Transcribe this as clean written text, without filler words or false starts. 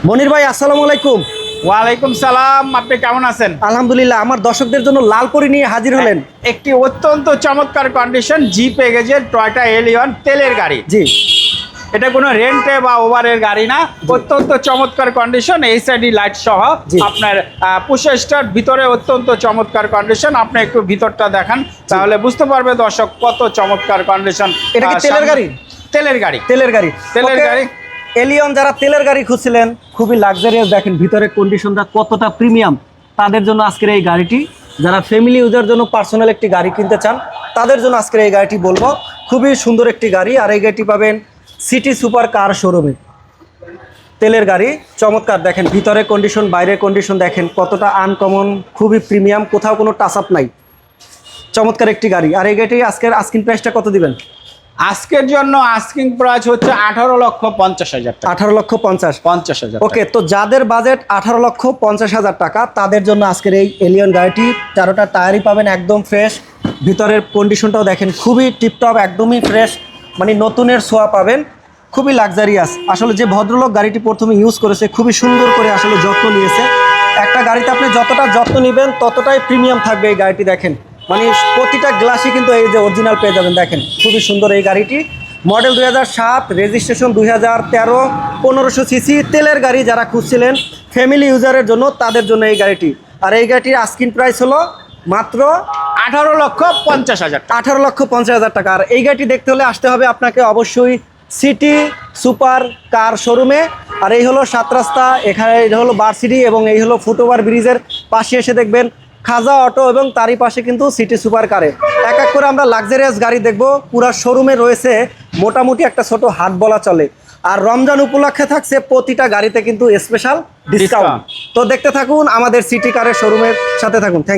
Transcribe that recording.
মনির ভাই, আসসালামু আলাইকুম। ওয়ালাইকুম সালাম। আপনি কেমন আছেন? আলহামদুলিল্লাহ। আমার দর্শকদের জন্য লাল পরি নিয়ে হাজির হলেন। একটি অত্যন্ত চমৎকার কন্ডিশন জিপ এগেজের টয়োটা এলিয়ন তেলের গাড়ি। জি এটা কোনো রেন্টে বা ওভারের গাড়ি না, অত্যন্ত চমৎকার কন্ডিশন, এইচআইডি লাইট সহ। জি। আপনার পুশো স্টার্ট, ভিতরে অত্যন্ত চমৎকার কন্ডিশন। আপনি একটু ভিতরটা দেখান, তাহলে বুঝতে পারবে দর্শক কত চমৎকার কন্ডিশন। এটা কি তেলের গাড়ি? তেলের গাড়ি, তেলের গাড়ি, তেলের ওকে। গাড়ি। এলিয়ন যারা তেলের গাড়ি খুঁজছিলেন, খুবই লাক্সারিয়াস, দেখেন ভিতরের কন্ডিশনটা কতটা প্রিমিয়াম, তাদের জন্য আজকের এই গাড়িটি। যারা ফ্যামিলি ইউজার জন্য পার্সোনাল একটি গাড়ি কিনতে চান, তাদের জন্য আজকের এই গাড়িটি বলবো। খুবই সুন্দর একটি গাড়ি, আর এই গাড়িটি পাবেন সিটি সুপার কার শোরুমে। তেলের গাড়ি, চমৎকার। দেখেন ভিতরের কন্ডিশন, বাইরের কন্ডিশন দেখেন কতটা আনকমন, খুবই প্রিমিয়াম, কোথাও কোনো টাচ আপ নাই। চমৎকার একটি গাড়ি। আর এই গাড়িটি আজকের আস্কিং প্রাইসটা কত দিবেন? আজকের জন্য আস্কিং প্রাইস হচ্ছে 18,50,000 টাকা। 18,50,000। 50,000। ওকে, তো যাদের বাজেট 18,50,000 টাকা, তাদের জন্য আজকের এই এলিয়ন গাড়িটি। চারোটা টায়ারই পাবেন একদম ফ্রেশ। ভিতরের কন্ডিশনটাও দেখেন খুবই টিপটপ, একদমই ফ্রেশ, মানে নতুনের ছোঁয়া পাবেন। খুবই লাক্সারিয়াস। আসলে যে ভদ্রলোক গাড়িটি প্রথমে ইউজ করেছে, খুবই সুন্দর করে আসলে যত্ন নিয়েছে। একটা গাড়িতে আপনি যতটা যত্ন নেবেন, ততটাই প্রিমিয়াম থাকবে এই গাড়িটি। দেখেন মানে প্রতিটা গ্লাসই কিন্তু এই যে অরিজিনাল পেয়ে যাবেন। দেখেন খুবই সুন্দর এই গাড়িটি। মডেল 2007, রেজিস্ট্রেশন 2013, 1500 সিসি তেলের গাড়ি। যারা খুঁজছিলেন ফ্যামিলি ইউজারের জন্য, তাদের জন্য এই গাড়িটি। আর এই গাড়িটির আস্কিং প্রাইস হলো মাত্র 18,50,000 টাকা। 18,50,000 টাকা। আর এই গাড়িটি দেখতে হলে আসতে হবে আপনাকে অবশ্যই সিটি সুপার কার শোরুমে। আর এই হলো 7 রাস্তা, এখানে এই হলো ভার্সিটি, এবং এই হলো ফুটওভার ব্রিজের পাশে এসে দেখবেন খাজা অটো, এবং তারই পাশে কিন্তু সিটি সুপার কারে। এক এক করে আমরা লাক্সারিয়াস গাড়ি দেখব। পুরা শোরুমে রয়েছে মোটামুটি একটা ছোট হাট বলা চলে। আর রমজান উপলক্ষে থাকছে প্রতিটা গাড়িতে কিন্তু স্পেশাল ডিসকাউন্ট। তো দেখতে থাকুন, আমাদের সিটি কারের শোরুমের সাথে থাকুন। থ্যাংক